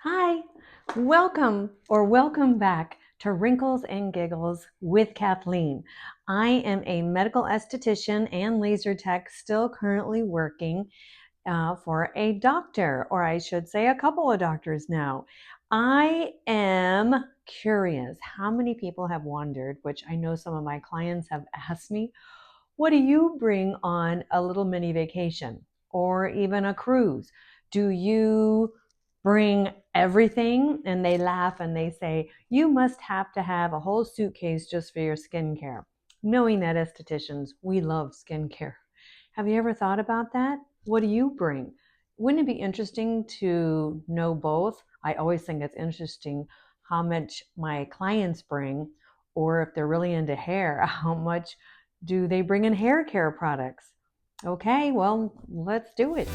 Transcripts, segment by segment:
Hi, welcome back to Wrinkles and Giggles with Kathleen. I am a medical esthetician and laser tech, still currently working for a doctor, or I should say a couple of doctors now. I am curious how many people have wondered, which I know some of my clients have asked me, what do you bring on a little mini vacation or even a cruise? Do you bring everything? And they laugh and they say, you must have to have a whole suitcase just for your skincare. Knowing that estheticians, we love skincare. Have you ever thought about that? What do you bring? Wouldn't it be interesting to know both? I always think it's interesting how much my clients bring, or if they're really into hair, how much do they bring in hair care products? Okay, well, let's do it.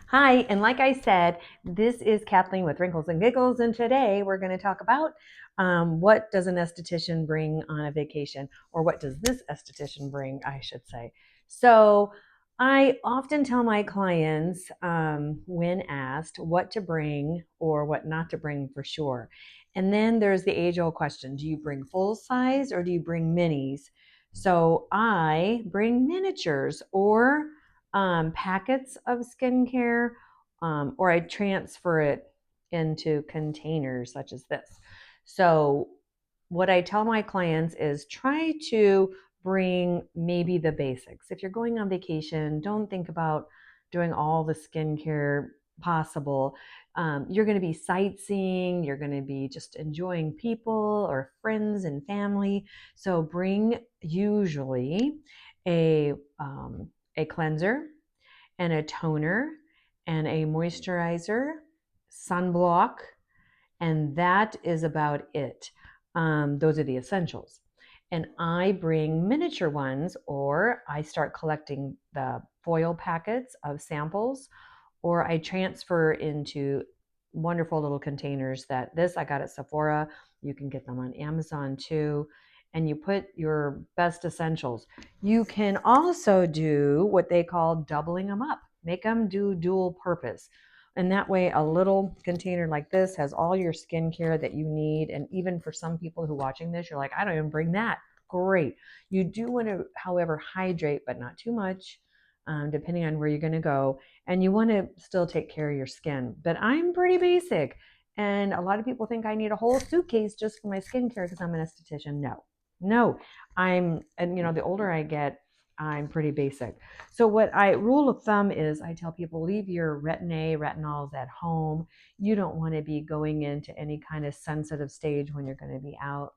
Hi, and like I said, this is Kathleen with Wrinkles and Giggles, and today we're going to talk about what does an esthetician bring on a vacation, or what does this esthetician bring, I should say. So I often tell my clients when asked what to bring or what not to bring for sure. And then there's the age-old question, do you bring full size or do you bring minis? So I bring miniatures or packets of skincare, or I transfer it into containers such as this. So, what I tell my clients is try to bring maybe the basics. If you're going on vacation, don't think about doing all the skincare possible. You're going to be sightseeing, you're going to be just enjoying people or friends and family. So, bring usually a a cleanser and a toner and a moisturizer, sunblock, and that is about it. Those are the essentials. And I bring miniature ones, or I start collecting the foil packets of samples, or I transfer into wonderful little containers that this I got at Sephora. You can get them on Amazon too. And you put your best essentials. You can also do what they call doubling them up, make them do dual purpose. And that way, a little container like this has all your skincare that you need. And even for some people who are watching this, you're like, I don't even bring that. Great. You do want to, however, hydrate, but not too much, depending on where you're going to go. And you want to still take care of your skin. But I'm pretty basic. And a lot of people think I need a whole suitcase just for my skincare because I'm an esthetician. No, and the older I get, I'm pretty basic. So rule of thumb is I tell people leave your retinols at home. You don't want to be going into any kind of sensitive stage when you're going to be out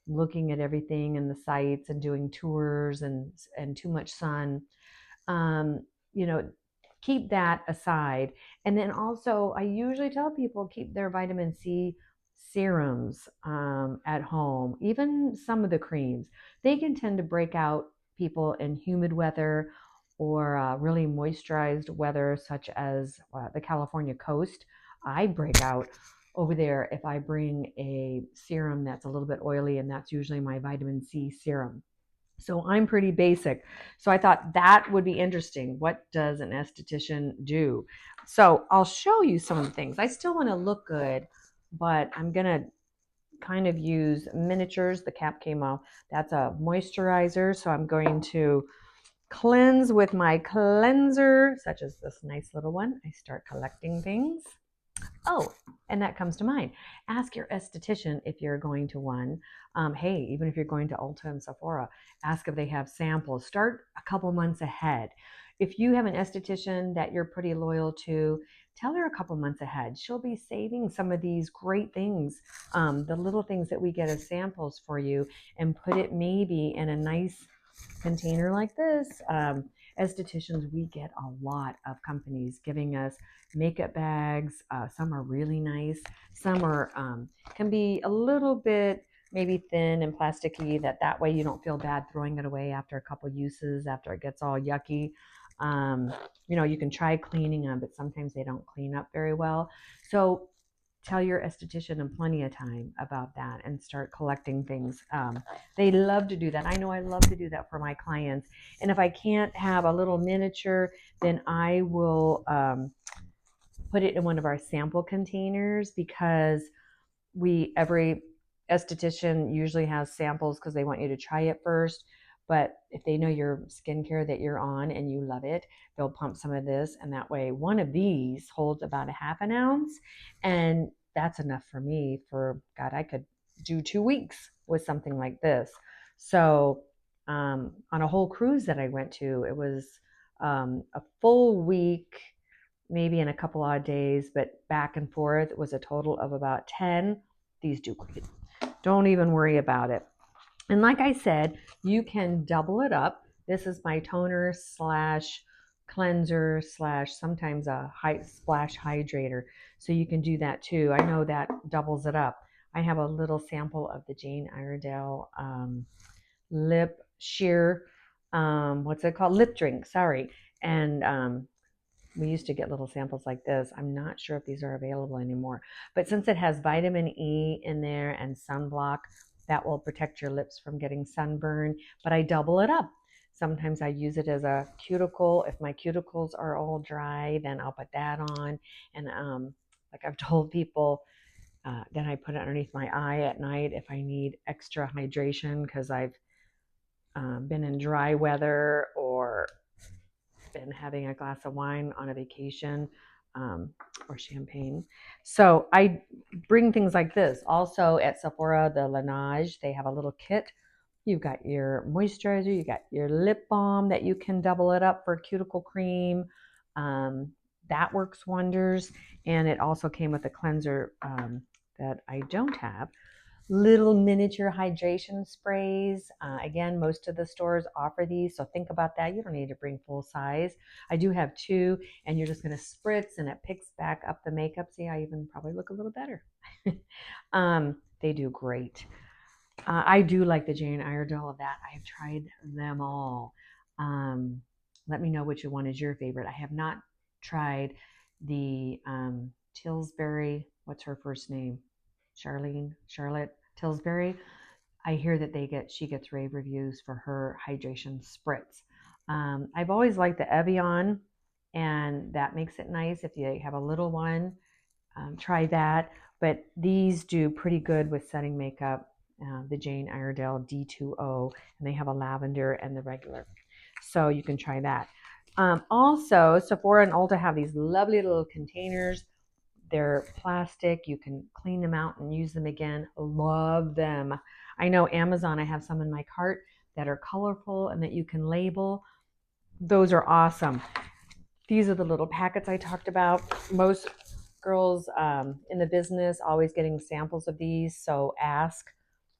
looking at everything and the sites and doing tours and too much sun. um, you know, keep that aside. And then also, I usually tell people keep their vitamin C serums at home, even some of the creams. They can tend to break out people in humid weather or really moisturized weather, such as the California coast. I break out over there if I bring a serum that's a little bit oily, and that's usually my vitamin C serum. So I'm pretty basic. So I thought that would be interesting. What does an esthetician do? So I'll show you some of the things. I still want to look good, but I'm going to kind of use miniatures. The cap came off. That's a moisturizer. So I'm going to cleanse with my cleanser, such as this nice little one. I start collecting things. Oh, and that comes to mind. Ask your esthetician if you're going to one. Hey, even if you're going to Ulta and Sephora, ask if they have samples. Start a couple months ahead. If you have an esthetician that you're pretty loyal to, tell her a couple months ahead. She'll be saving some of these great things, the little things that we get as samples for you, and put it maybe in a nice container like this. Estheticians, we get a lot of companies giving us makeup bags. Some are really nice. Some are can be a little bit maybe thin and plasticky. That way you don't feel bad throwing it away after a couple uses, after it gets all yucky. You can try cleaning them, but sometimes they don't clean up very well. So tell your esthetician in plenty of time about that and start collecting things. They love to do that. I know I love to do that for my clients. And if I can't have a little miniature, then I will put it in one of our sample containers, because every esthetician usually has samples because they want you to try it first. But if they know your skincare that you're on and you love it, they'll pump some of this, and that way one of these holds about a half an ounce, and that's enough for me for, God, I could do 2 weeks with something like this. So on a whole cruise that I went to, it was a full week, maybe in a couple odd days, but back and forth, it was a total of about 10. These do great. Don't even worry about it. And like I said, you can double it up. This is my toner slash cleanser slash sometimes a splash hydrator. So you can do that too. I know that doubles it up. I have a little sample of the Jane Iredale lip sheer, what's it called? Lip drink, sorry. And we used to get little samples like this. I'm not sure if these are available anymore. But since it has vitamin E in there and sunblock, that will protect your lips from getting sunburn. But I double it up. Sometimes I use it as a cuticle. If my cuticles are all dry, then I'll put that on. And like I've told people, then I put it underneath my eye at night if I need extra hydration, because I've been in dry weather or been having a glass of wine on a vacation, or champagne. So I bring things like this. Also at Sephora, the Laneige, they have a little kit. You've got your moisturizer, you got your lip balm that you can double it up for cuticle cream. That works wonders. And it also came with a cleanser that I don't have. Little miniature hydration sprays. Again, most of the stores offer these, so think about that. You don't need to bring full size. I do have 2, and you're just going to spritz, and it picks back up the makeup. See, I even probably look a little better. They do great. I do like the Jane Iredale of that. I've tried them all. Let me know which one is your favorite. I have not tried the Tillsbury. What's her first name? Charlotte Tillsbury. I hear that she gets rave reviews for her hydration spritz. I've always liked the Evian, and that makes it nice if you have a little one. Try that. But these do pretty good with setting makeup. The Jane Iredale D2O, and they have a lavender and the regular. So you can try that. Also, Sephora and Ulta have these lovely little containers. They're plastic. You can clean them out and use them again. Love them. I know Amazon, I have some in my cart that are colorful and that you can label. Those are awesome. These are the little packets I talked about. Most girls in the business always getting samples of these, so ask.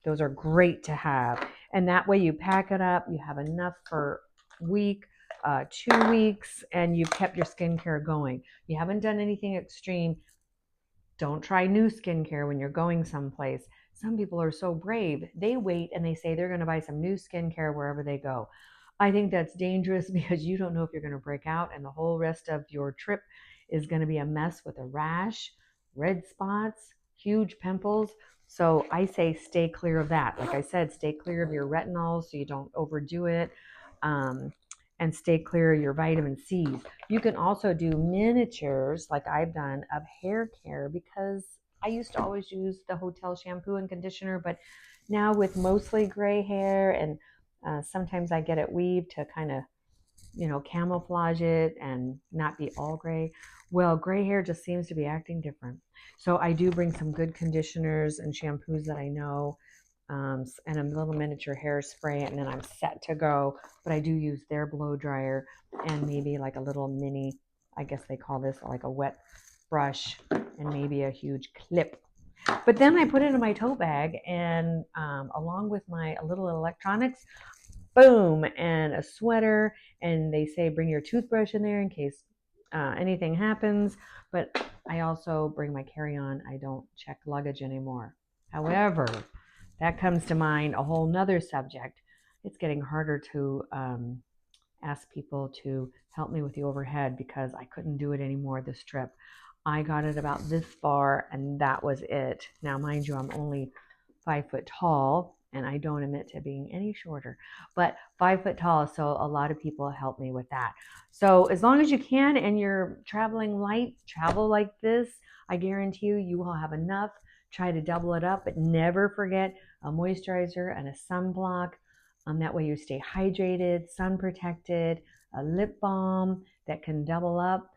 Those are great to have. And that way you pack it up, you have enough for a week, 2 weeks, and you've kept your skincare going. You haven't done anything extreme. Don't try new skincare when you're going someplace. Some people are so brave. They wait and they say they're going to buy some new skincare wherever they go. I think that's dangerous because you don't know if you're going to break out, and the whole rest of your trip is going to be a mess with a rash, red spots, huge pimples. So I say stay clear of that. Like I said, stay clear of your retinol so you don't overdo it. And stay clear of your vitamin C's. You can also do miniatures, like I've done, of hair care, because I used to always use the hotel shampoo and conditioner, but now with mostly gray hair, and sometimes I get it weaved to kind of, camouflage it and not be all gray. Well, gray hair just seems to be acting different. So I do bring some good conditioners and shampoos that I know, and a little miniature hairspray, and then I'm set to go. But I do use their blow dryer and maybe like a little mini, I guess they call this like a wet brush, and maybe a huge clip. But then I put it in my tote bag, and along with my little electronics, boom, and a sweater. And they say bring your toothbrush in there in case anything happens. But I also bring my carry-on. I don't check luggage anymore. However, that comes to mind a whole nother subject. It's getting harder to ask people to help me with the overhead because I couldn't do it anymore this trip. I got it about this far and that was it. Now, mind you, I'm only 5 foot tall and I don't admit to being any shorter, but 5 foot tall. So a lot of people help me with that. So as long as you can and you're traveling light, travel like this, I guarantee you, you will have enough. Try to double it up, but never forget a moisturizer and a sunblock. That way you stay hydrated, sun protected, a lip balm that can double up.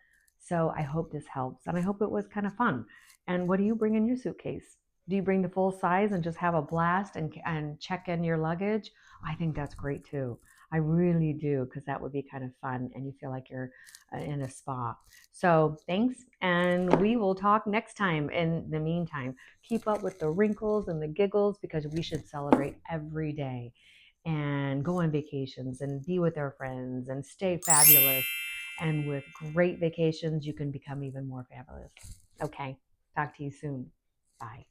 So I hope this helps and I hope it was kind of fun. And what do you bring in your suitcase? Do you bring the full size and just have a blast and check in your luggage? I think that's great too. I really do, because that would be kind of fun and you feel like you're in a spa. So thanks, and we will talk next time. In the meantime, keep up with the wrinkles and the giggles, because we should celebrate every day and go on vacations and be with our friends and stay fabulous. And with great vacations, you can become even more fabulous. Okay, talk to you soon. Bye.